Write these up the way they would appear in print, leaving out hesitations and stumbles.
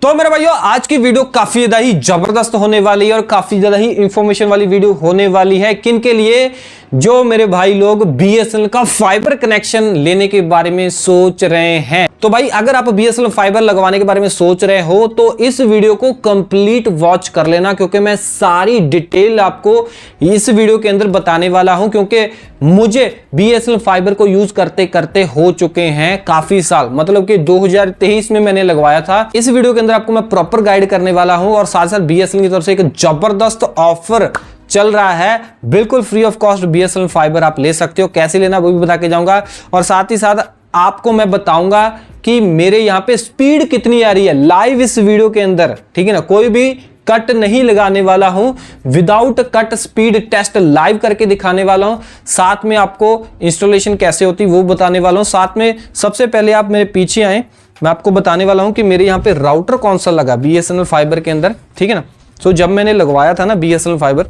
तो मेरे भाइयों आज की वीडियो काफी ज्यादा ही जबरदस्त होने वाली है और काफी ज्यादा ही इंफॉर्मेशन वाली वीडियो होने वाली है। किन के लिए? जो मेरे भाई लोग BSNL का फाइबर कनेक्शन लेने के बारे में सोच रहे हैं। तो भाई अगर आप BSNL फाइबर लगवाने के बारे में सोच रहे हो तो इस वीडियो को कंप्लीट वॉच कर लेना, क्योंकि मैं सारी डिटेल आपको इस वीडियो के अंदर बताने वाला हूं। क्योंकि मुझे BSNL फाइबर को यूज करते करते हो चुके हैं काफी साल, मतलब कि 2023 में मैंने लगवाया था। इस वीडियो के अंदर आपको मैं प्रॉपर गाइड करने वाला हूं और साथ साथ BSNL की तरफ से एक जबरदस्त ऑफर चल रहा है, बिल्कुल free of cost BSNL fibre आप ले सकते हो। कैसे लेना वो भी बता के जाऊंगा और साथ ही साथ आपको मैं बताऊंगा कि मेरे यहां पे स्पीड कितनी आ रही है लाइव इस वीडियो के अंदर, ठीक है ना। कोई भी कट नहीं लगाने वाला हूं, without cut speed test live करके दिखाने वाला हूं। साथ में आपको इंस्टॉलेशन कैसे होती है वो बताने वाला हूं। साथ में सबसे पहले आप मेरे पीछे आए, मैं आपको बताने वाला हूं कि मेरे यहां पे राउटर कौन सा लगा BSNL फाइबर के अंदर, ठीक है ना। सो जब मैंने लगवाया था ना BSNL फाइबर,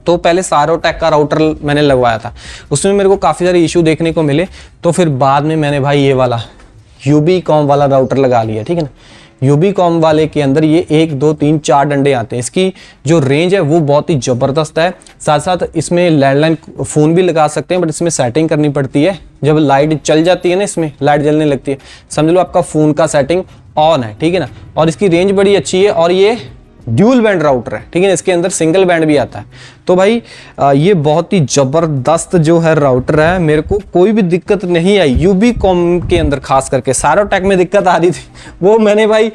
तो पहले सारोटेक का राउटर मैंने लगवाया था, उसमें मेरे को काफ़ी सारे इशू देखने को मिले। तो फिर बाद में मैंने भाई ये वाला यूबीकॉम वाला राउटर लगा लिया, ठीक है ना। यूबीकॉम वाले के अंदर ये 1 2 3 4 डंडे आते हैं। इसकी जो रेंज है वो बहुत ही ज़बरदस्त है। साथ साथ इसमें लैंडलाइन फ़ोन भी लगा सकते हैं, बट इसमें सेटिंग करनी पड़ती है। जब लाइट चल जाती है ना, इसमें लाइट जलने लगती है, समझ लो आपका फ़ोन का सेटिंग ऑन है, ठीक है ना। और इसकी रेंज बड़ी अच्छी है और ये ड्यूल बैंड राउटर है, ठीक है। इसके अंदर सिंगल बैंड भी आता है। तो भाई ये बहुत ही जबरदस्त जो है राउटर है, मेरे को कोई भी दिक्कत नहीं आई यूबीकॉम के अंदर। खास करके सारोटेक में दिक्कत आ रही थी, वो मैंने भाई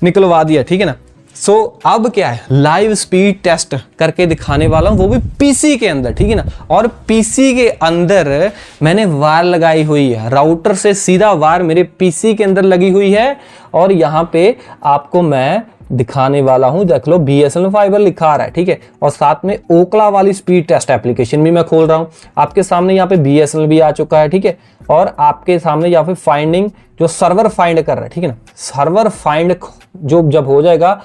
निकलवा दिया, ठीक है ना। सो अब क्या है, लाइव स्पीड टेस्ट करके दिखाने वाला हूं, वो भी पीसी के अंदर, ठीक है ना। और पीसी के अंदर मैंने वायर लगाई हुई है, राउटर से सीधा वायर मेरे पीसी के अंदर लगी हुई है। और यहां पे आपको मैं दिखाने वाला हूं, देख लो BSNL फाइबर लिखा आ रहा है, ठीक है। और साथ में ओकला वाली स्पीड टेस्ट एप्लीकेशन भी मैं खोल रहा हूं आपके सामने। यहाँ पे BSNL भी आ चुका है, ठीक है। और आपके सामने यहाँ पे फाइंडिंग जो सर्वर फाइंड कर रहा है, ठीक है ना। सर्वर फाइंड जो जब हो जाएगा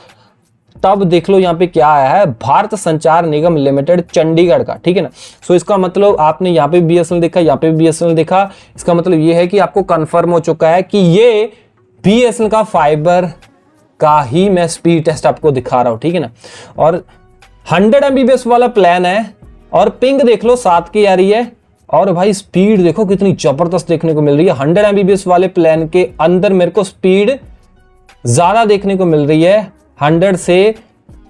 तब देख लो यहाँ पे क्या आया है, भारत संचार निगम लिमिटेड चंडीगढ़ का, ठीक है ना। सो इसका मतलब आपने यहाँ पे BSNL देखा, यहाँ पे BSNL देखा, इसका मतलब ये है कि आपको कंफर्म हो चुका है कि ये BSNL का फाइबर का ही मैं स्पीड टेस्ट आपको दिखा रहा हूं, ठीक है ना। और 100 MBPS वाला प्लान है और पिंग देख लो 7 की आ रही है। और भाई स्पीड देखो कितनी जबरदस्त देखने को मिल रही है। 100 MBPS वाले प्लान के अंदर मेरे को स्पीड ज्यादा देखने को मिल रही है, 100 से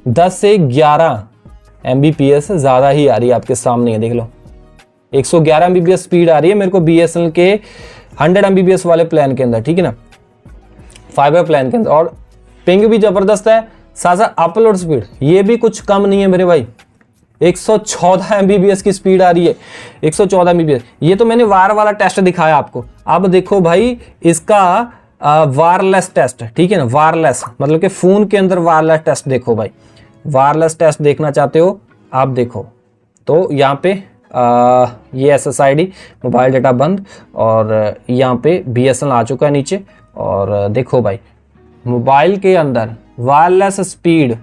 10 से 11 MBPS ज्यादा ही आ रही है। आपके सामने है, देख लो 111 MBPS स्पीड आ रही है मेरे को BSNL के 100 MBPS वाले प्लान के अंदर, ठीक है ना, फाइबर प्लान के अंदर। और पिंग भी जबरदस्त है, साथ साथ अपलोड स्पीड ये भी कुछ कम नहीं है मेरे भाई, 114 MBPS की स्पीड आ रही है, 114 MBPS। ये तो मैंने वायर वाला टेस्ट दिखाया आपको। अब देखो भाई इसका वायरलेस टेस्ट, ठीक है ना। वायरलेस मतलब कि फोन के अंदर वायरलेस टेस्ट देखो भाई। वायरलेस टेस्ट देखना चाहते हो आप, देखो तो यहाँ पे ये SSID मोबाइल डाटा बंद, और यहाँ पे BSNL आ चुका है नीचे। और देखो भाई मोबाइल के अंदर वायरलेस स्पीड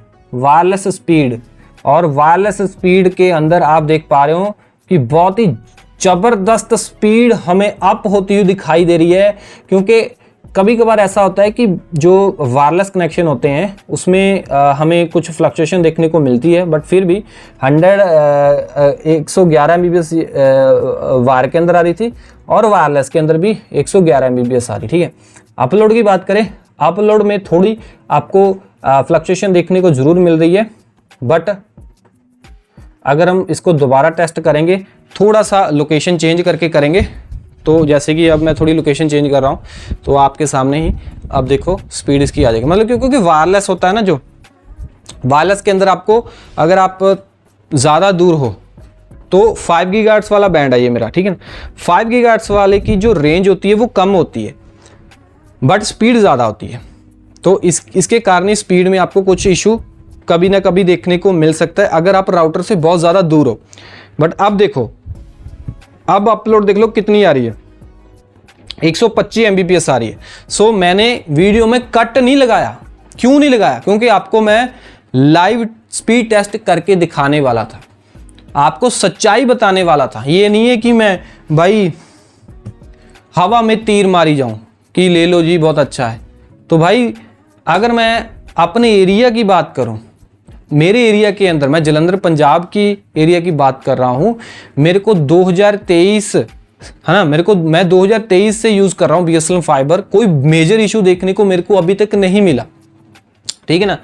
और वायरलेस स्पीड के अंदर आप देख पा रहे हो कि बहुत ही जबरदस्त स्पीड हमें अप होती हुई दिखाई दे रही है। क्योंकि कभी कभार ऐसा होता है कि जो वायरलेस कनेक्शन होते हैं उसमें हमें कुछ फ्लक्चुएशन देखने को मिलती है, बट फिर भी 111 MBPS वायर के अंदर आ रही थी और वायरलेस के अंदर भी 111 MBPS आ रही, ठीक है। अपलोड की बात करें, अपलोड में थोड़ी आपको फ्लक्चुएशन देखने को जरूर मिल रही है, बट अगर हम इसको दोबारा टेस्ट करेंगे, थोड़ा सा लोकेशन चेंज करके करेंगे, तो जैसे कि अब मैं थोड़ी लोकेशन चेंज कर रहा हूं तो आपके सामने ही अब देखो स्पीड इसकी आ जाएगी। मतलब क्योंकि वायरलेस होता है ना, जो वायरलेस के अंदर आपको अगर आप ज़्यादा दूर हो तो 5 GHz वाला बैंड है ये मेरा, ठीक है ना। 5 GHz वाले की जो रेंज होती है वो कम होती है बट स्पीड ज़्यादा होती है। तो इसके कारण स्पीड में आपको कुछ इशू कभी ना कभी देखने को मिल सकता है अगर आप राउटर से बहुत ज़्यादा दूर हो। बट अब देखो, अब अपलोड देख लो कितनी आ रही है, 125 MBPS आ रही है। सो मैंने वीडियो में कट नहीं लगाया। क्यों नहीं लगाया? क्योंकि आपको मैं लाइव स्पीड टेस्ट करके दिखाने वाला था, आपको सच्चाई बताने वाला था। ये नहीं है कि मैं भाई हवा में तीर मारी जाऊं कि ले लो जी बहुत अच्छा है। तो भाई अगर मैं अपने एरिया की बात करूं, मेरे एरिया के अंदर, मैं जलंधर पंजाब की एरिया की बात कर रहा हूं, मेरे को 2023 है ना, मैं 2023 से यूज कर रहा हूं बीएसएनएल फाइबर। कोई मेजर इशू देखने को मेरे को अभी तक नहीं मिला, ठीक है ना।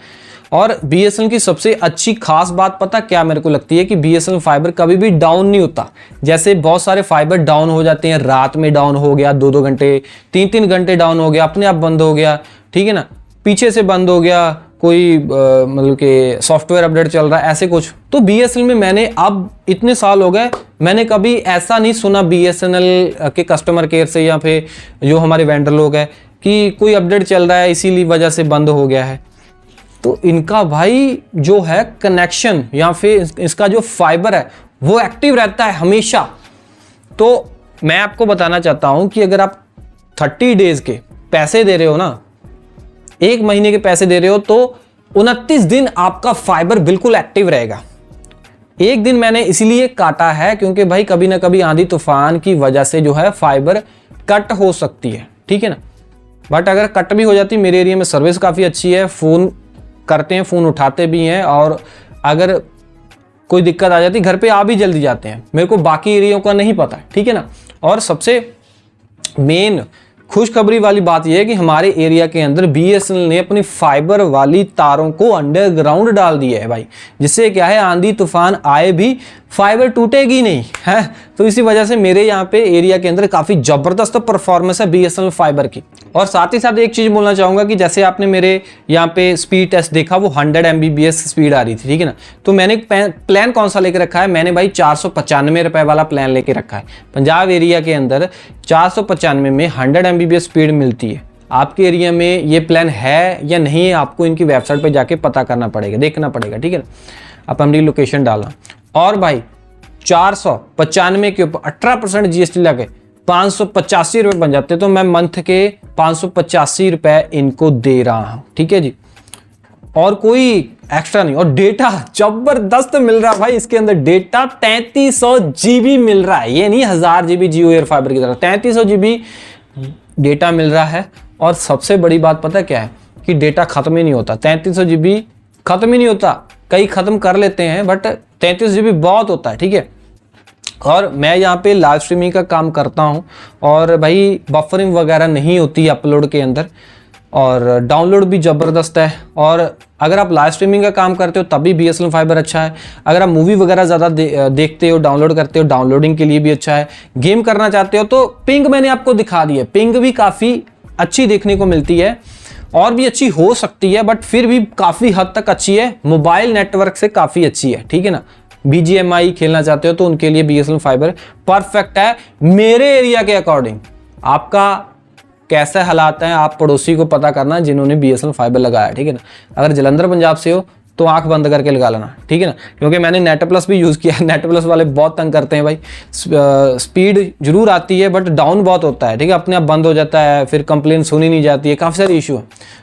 और बीएसएनएल की सबसे अच्छी खास बात पता क्या मेरे को लगती है कि बीएसएनएल फाइबर कभी भी डाउन नहीं होता। जैसे बहुत सारे फाइबर डाउन हो जाते हैं, रात में डाउन हो गया, 2-2 घंटे 3-3 घंटे डाउन हो गया, अपने आप बंद हो गया, ठीक है ना, पीछे से बंद हो गया, कोई मतलब कि सॉफ्टवेयर अपडेट चल रहा है, ऐसे कुछ। तो बीएसएनएल में मैंने अब इतने साल हो गए, मैंने कभी ऐसा नहीं सुना बीएसएनएल के कस्टमर केयर से या फिर जो हमारे वेंडर लोग हैं कि कोई अपडेट चल रहा है इसीलिए वजह से बंद हो गया है। तो इनका भाई जो है कनेक्शन या फिर इसका जो फाइबर है वो एक्टिव रहता है हमेशा। तो मैं आपको बताना चाहता हूं कि अगर आप 30 डेज के पैसे दे रहे हो ना, 1 महीने के पैसे दे रहे हो, तो 29 दिन आपका फाइबर बिल्कुल एक्टिव रहेगा। एक दिन मैंने इसलिए काटा है क्योंकि भाई कभी ना कभी आंधी तूफान की वजह से जो है फाइबर कट हो सकती है, ठीक है ना। बट अगर कट भी हो जाती, मेरे एरिया में सर्विस काफ़ी अच्छी है, फ़ोन करते हैं, फ़ोन उठाते भी हैं, और अगर कोई दिक्कत आ जाती घर पे आ भी जल्दी जाते हैं। मेरे को बाकी एरिया का नहीं पता, ठीक है ना। और सबसे मेन खुशखबरी वाली बात यह है कि हमारे एरिया के अंदर बीएसएनएल ने अपनी फाइबर वाली तारों को अंडरग्राउंड डाल दिया है भाई, जिससे क्या है आंधी तूफान आए भी फाइबर टूटेगी नहीं है। तो इसी वजह से मेरे यहाँ पे एरिया के अंदर काफ़ी ज़बरदस्त परफॉर्मेंस है बीएसएनएल फाइबर की। और साथ ही साथ एक चीज़ बोलना चाहूँगा कि जैसे आपने मेरे यहाँ पे स्पीड टेस्ट देखा, वो 100 MBPS स्पीड आ रही थी, ठीक है ना। तो मैंने प्लान कौन सा लेके रखा है, मैंने भाई 495 रुपये वाला प्लान लेके रखा है। पंजाब एरिया के अंदर 495 में 100 MBPS स्पीड मिलती है। आपके एरिया में ये प्लान है या नहीं है, आपको इनकी वेबसाइट पर जाके पता करना पड़ेगा, देखना पड़ेगा, ठीक है ना। आप अपनी लोकेशन डालना। और भाई 495 के ऊपर 18% जीएसटी लगे 585 रुपये बन जाते, तो मैं मंथ के 585 रुपये इनको दे रहा हूं, ठीक है जी। और कोई एक्स्ट्रा नहीं, और डेटा जबरदस्त मिल रहा है भाई। इसके अंदर डेटा 3300 GB मिल रहा है, ये नहीं 1000 GB जियो एयर फाइबर की तरह, 3300 GB डेटा मिल रहा है। और सबसे बड़ी बात पता क्या है कि डेटा खत्म ही नहीं होता। 3300 GB खत्म ही नहीं होता, कई खत्म कर लेते हैं, बट 33 GB बहुत होता है, ठीक है। और मैं यहाँ पे लाइव स्ट्रीमिंग का काम करता हूँ, और भाई बफरिंग वगैरह नहीं होती अपलोड के अंदर, और डाउनलोड भी ज़बरदस्त है। और अगर आप लाइव स्ट्रीमिंग का काम करते हो तभी बीएसएनएल फाइबर अच्छा है। अगर आप मूवी वगैरह ज़्यादा देखते हो, डाउनलोड करते हो, डाउनलोडिंग के लिए भी अच्छा है। गेम करना चाहते हो तो पिंग मैंने आपको दिखा दी है, पिंग भी काफ़ी अच्छी देखने को मिलती है, और भी अच्छी हो सकती है, बट फिर भी काफ़ी हद तक अच्छी है, मोबाइल नेटवर्क से काफ़ी अच्छी है, ठीक है ना। BGMI खेलना चाहते हो तो उनके लिए बीएसएनएल फाइबर परफेक्ट है मेरे एरिया के अकॉर्डिंग। आपका कैसे हालात हैं आप पड़ोसी को पता करना जिन्होंने बीएसएनएल फाइबर लगाया, ठीक है ना। अगर जलंधर पंजाब से हो तो आंख बंद करके लगा लेना, ठीक है ना, क्योंकि मैंने नेट प्लस भी यूज़ किया है। नेट प्लस वाले बहुत तंग करते हैं भाई, स्पीड जरूर आती है बट डाउन बहुत होता है, ठीक है, अपने आप बंद हो जाता है, फिर कंप्लेन सुनी नहीं जाती है, काफ़ी सारे इशू है।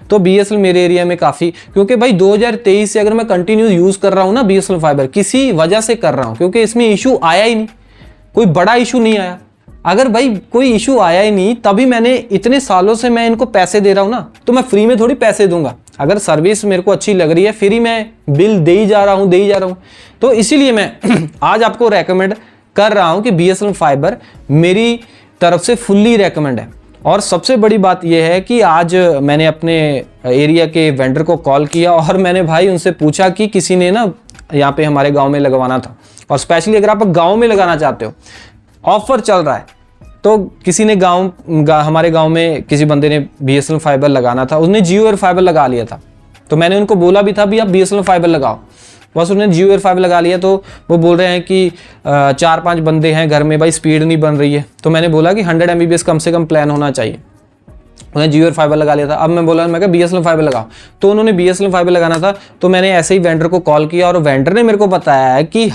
तो बीएसएनएल मेरे एरिया में काफ़ी, क्योंकि भाई 2023 से अगर मैं कंटिन्यू यूज़ कर रहा हूँ ना बीएसएनएल फाइबर, किसी वजह से कर रहा हूँ, क्योंकि इसमें इशू आया ही नहीं, कोई बड़ा इशू नहीं आया। अगर भाई कोई इशू आया ही नहीं, तभी मैंने इतने सालों से मैं इनको पैसे दे रहा हूँ ना, तो मैं फ्री में थोड़ी पैसे दूंगा। अगर सर्विस मेरे को अच्छी लग रही है, फिर ही मैं बिल दे ही जा रहा हूँ। तो इसीलिए मैं आज आपको रेकमेंड कर रहा हूँ कि बीएसएनएल फाइबर मेरी तरफ से फुल्ली रेकमेंड है। और सबसे बड़ी बात यह है कि आज मैंने अपने एरिया के वेंडर को कॉल किया, और मैंने भाई उनसे पूछा कि किसी ने ना यहाँ पे हमारे गाँव में लगवाना था, और स्पेशली अगर आप गाँव में लगाना चाहते हो, ऑफर चल रहा है, तो किसी ने हमारे गांव में किसी बंदे ने बीएसएनएल फाइबर लगाना था, उसने जियो एयर फाइबर लगा लिया था। तो मैंने उनको बोला भी था भी आप बीएसएनएल फाइबर लगाओ, बस उन्होंने जियो एयर फाइबर लगा लिया। तो वो बोल रहे हैं कि 4-5 बंदे हैं घर में, भाई स्पीड नहीं बन रही है। तो मैंने बोला कि 100 MBPS कम से कम प्लान होना चाहिए। उन्होंने जियो एयर फाइबर लगा लिया था। अब मैं बोला, मैं कहा बीएसएनएल फाइबर लगाओ, तो उन्होंने बीएसएनएल फाइबर लगाना था। तो मैंने ऐसे ही वेंडर को कॉल किया, और वेंडर ने मेरे को बताया है कि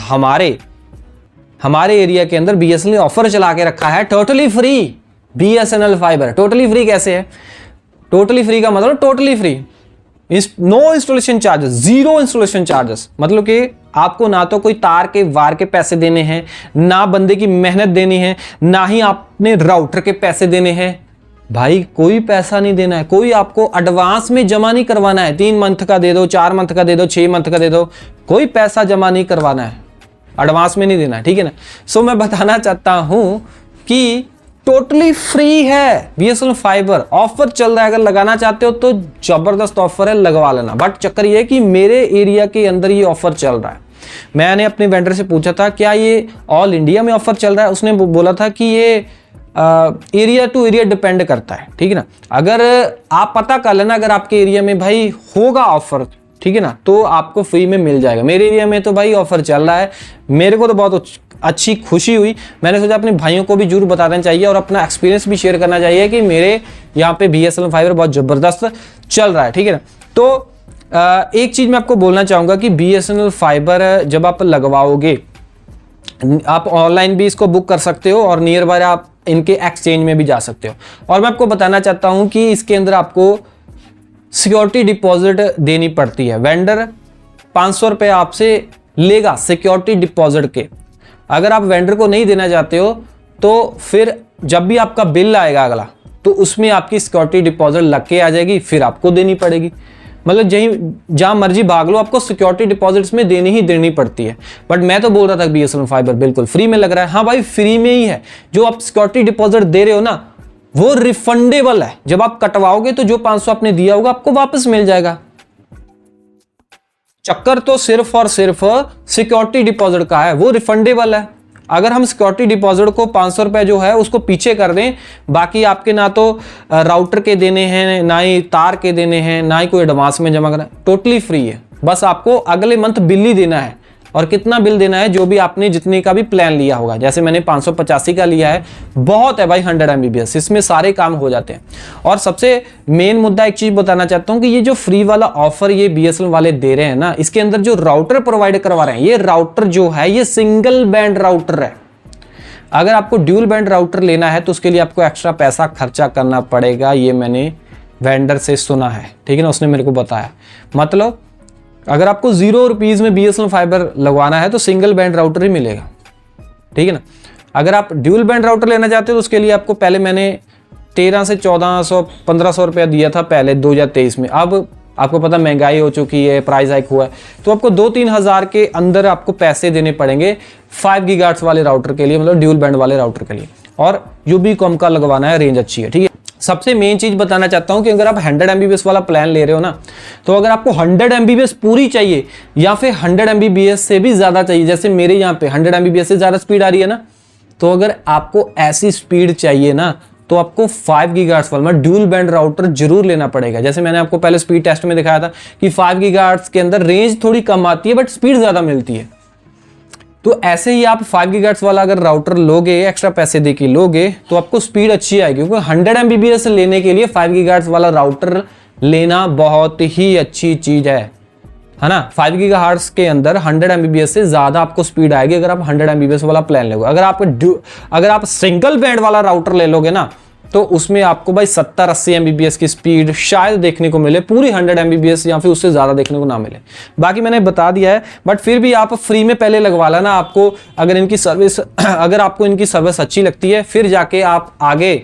हमारे एरिया के अंदर बीएसएनएल ने ऑफर चला के रखा है, totally free BSNL fibre. Totally free कैसे है? टोटली फ्री का मतलब totally free, no installation charges, zero installation charges. मतलब कि आपको ना तो कोई तार के वार के पैसे देने हैं, ना बंदे की मेहनत देनी है, ना ही आपने राउटर के पैसे देने हैं, भाई कोई पैसा नहीं देना है, कोई आपको एडवांस में जमा नहीं करवाना है। 3 मंथ का दे दो, 4 मंथ का दे दो, 6 मंथ का दे दो, कोई पैसा जमा नहीं करवाना है, एडवांस में नहीं देना है, ठीक है ना। सो मैं बताना चाहता हूं कि टोटली फ्री है बीएसएनएल फाइबर। ऑफर चल रहा है, अगर लगाना चाहते हो तो जबरदस्त ऑफर है, लगवा लेना। बट चक्कर ये है कि मेरे एरिया के अंदर ये ऑफर चल रहा है। मैंने अपने वेंडर से पूछा था क्या ये ऑल इंडिया में ऑफर चल रहा है, उसने बोला था कि ये एरिया टू एरिया डिपेंड करता है, ठीक है ना। अगर आप पता कर लेना, अगर आपके एरिया में भाई होगा ऑफर, ठीक है ना, तो आपको फ्री में मिल जाएगा। मेरे एरिया में तो भाई ऑफर चल रहा है, मेरे को तो बहुत अच्छी खुशी हुई। मैंने सोचा अपने भाइयों को भी जरूर बताना चाहिए और अपना एक्सपीरियंस भी शेयर करना चाहिए कि मेरे यहाँ पे बीएसएनएल फाइबर बहुत जबरदस्त चल रहा है, ठीक है ना। तो एक चीज मैं आपको बोलना चाहूंगा कि बीएसएनएल फाइबर जब आप लगवाओगे, आप ऑनलाइन भी इसको बुक कर सकते हो और नियर बाय आप इनके एक्सचेंज में भी जा सकते हो। और मैं आपको बताना चाहता हूं कि इसके अंदर आपको सिक्योरिटी डिपॉजिट देनी पड़ती है। वेंडर 500 रुपये आपसे लेगा सिक्योरिटी डिपॉजिट के। अगर आप वेंडर को नहीं देना चाहते हो तो फिर जब भी आपका बिल आएगा अगला, तो उसमें आपकी सिक्योरिटी डिपॉजिट लग के आ जाएगी, फिर आपको देनी पड़ेगी। मतलब जहां मर्जी भाग लो, आपको सिक्योरिटी डिपॉजिट्स में देनी पड़ती है। बट मैं तो बोल रहा था बीएसएनएल फाइबर बिल्कुल फ्री में लग रहा है। हाँ भाई फ्री में ही है। जो आप सिक्योरिटी डिपॉजिट दे रहे हो ना, वो रिफंडेबल है। जब आप कटवाओगे तो जो 500 आपने दिया होगा आपको वापस मिल जाएगा। चक्कर तो सिर्फ और सिर्फ सिक्योरिटी डिपॉजिट का है, वो रिफंडेबल है। अगर हम सिक्योरिटी डिपॉजिट को 500 रुपए जो है उसको पीछे कर दें, बाकी आपके ना तो राउटर के देने हैं, ना ही तार के देने हैं, ना ही कोई एडवांस में जमा करना, टोटली फ्री है। बस आपको अगले मंथ बिल ही देना है। और कितना बिल देना है, जो भी आपने जितने का भी प्लान लिया होगा। जैसे मैंने 585 का लिया है, बहुत है भाई 100 MBPS, इसमें सारे काम हो जाते हैं। और सबसे मेन मुद्दा एक चीज बताना चाहता हूं कि ये जो फ्री वाला ऑफर ये बीएसएनएल वाले दे रहे हैं ना, इसके अंदर जो राउटर प्रोवाइड करवा रहे हैं, ये राउटर जो है ये सिंगल बैंड राउटर है। अगर आपको ड्यूल बैंड राउटर लेना है तो उसके लिए आपको एक्स्ट्रा पैसा खर्चा करना पड़ेगा। ये मैंने वेंडर से सुना है, ठीक है ना, उसने मेरे को बताया। मतलब अगर आपको 0 रुपीज में बीएसएनएल फाइबर लगवाना है तो सिंगल बैंड राउटर ही मिलेगा, ठीक है ना। अगर आप ड्यूल बैंड राउटर लेना चाहते हो तो उसके लिए आपको पहले मैंने 1300 से 1400 1500 रुपया दिया था पहले 2023 में। अब आपको पता महंगाई हो चुकी है, प्राइस हाइक हुआ है, तो आपको 2-3 हज़ार के अंदर आपको पैसे देने पड़ेंगे 5 गीगाहर्ट्ज़ वाले राउटर के लिए, मतलब ड्यूल बैंड वाले राउटर के लिए। और यूबीकॉम का लगवाना है, रेंज अच्छी है, ठीक है। सबसे मेन चीज बताना चाहता हूं कि अगर आप 100 MBPS वाला प्लान ले रहे हो ना, तो अगर आपको 100 MBPS पूरी चाहिए या फिर 100 MBPS से भी ज्यादा चाहिए, जैसे मेरे यहाँ पे 100 MBPS से ज्यादा स्पीड आ रही है ना, तो अगर आपको ऐसी स्पीड चाहिए ना तो आपको 5 गीगाहर्ट्ज़ वाला ड्यूल बैंड राउटर जरूर लेना पड़ेगा। जैसे मैंने आपको पहले स्पीड टेस्ट में दिखाया था कि 5 गीगाहर्ट्ज़ के अंदर रेंज थोड़ी कम आती है बट स्पीड ज्यादा मिलती है। तो ऐसे ही आप 5 गीगाहर्ट्ज़ वाला अगर राउटर लोगे, एक्स्ट्रा पैसे देके लोगे, तो आपको स्पीड अच्छी आएगी। क्योंकि 100 MBPS लेने के लिए 5 गीगाहर्ट्ज़ वाला राउटर लेना बहुत ही अच्छी चीज है ना। 5 गीगाहर्ट्ज़ के अंदर 100 MBPS से ज्यादा आपको स्पीड आएगी अगर आप 100 MBPS वाला प्लान लोगे। अगर आप सिंगल बैंड वाला राउटर ले लोगे ना, तो उसमें आपको भाई 70-80 MBPS की स्पीड शायद देखने को मिले, पूरी 100 MBPS या फिर उससे ज्यादा देखने को ना मिले। बाकी मैंने बता दिया है, बट फिर भी आप फ्री में पहले लगवा लेना। आपको अगर इनकी सर्विस अगर आपको इनकी सर्विस अच्छी लगती है, फिर जाके आप आगे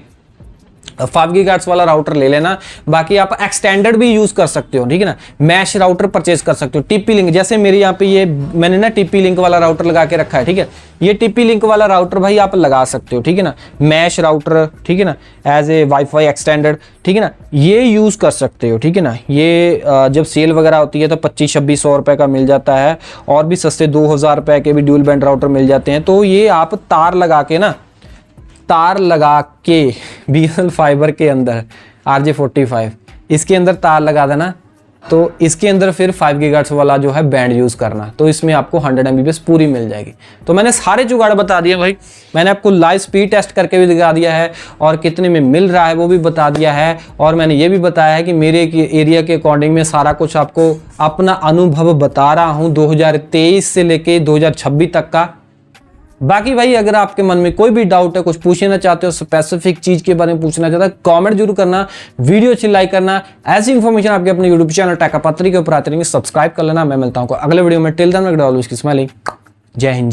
5 गीगाहर्ट्ज़ वाला राउटर ले लेना। बाकी आप एक्सटेंडेड भी यूज कर सकते हो, ठीक है ना। मैश राउटर परचेज कर सकते हो, टीपी लिंक, जैसे मेरे यहाँ पे ये मैंने ना टीपी लिंक वाला राउटर लगा के रखा है, ठीक है। ये टीपी लिंक वाला राउटर भाई आप लगा सकते हो, ठीक है ना। मैश राउटर, ठीक है ना, एज ए वाईफाई एक्सटेंडेड, ठीक है ना, ये यूज कर सकते हो, ठीक है ना। ये जब सेल वगैरह होती है तो 2500-2600 रुपए का मिल जाता है, और भी सस्ते 2000 रुपए के भी ड्यूल बैंड राउटर मिल जाते हैं। तो ये आप तार लगा के बीएसएनएल फाइबर के अंदर RJ45 इसके अंदर तार लगा देना, तो इसके अंदर फिर 5 गीगाहर्ट्ज़ वाला जो है बैंड यूज करना, तो इसमें आपको 100 MBPS पूरी मिल जाएगी। तो मैंने सारे जुगाड़ बता दिए भाई। मैंने आपको लाइव स्पीड टेस्ट करके भी दिखा दिया है और कितने में मिल रहा है वो भी बता दिया है। और मैंने ये भी बताया है कि मेरे एरिया के अकॉर्डिंग में सारा कुछ आपको अपना अनुभव बता रहा हूँ 2023 से लेके 2026 तक का। बाकी भाई अगर आपके मन में कोई भी डाउट है, कुछ पूछना चाहते हो, स्पेसिफिक चीज के बारे में पूछना चाहते हो, कमेंट जरूर करना, वीडियो अच्छी लाइक करना। ऐसी इंफॉर्मेशन आपके अपने यूट्यूब चैनल टेक पत्री के ऊपर आते रहेंगे, सब्सक्राइब कर लेना। मैं मिलता हूं अगले वीडियो में। Till then, always keep smiling. जय हिंद।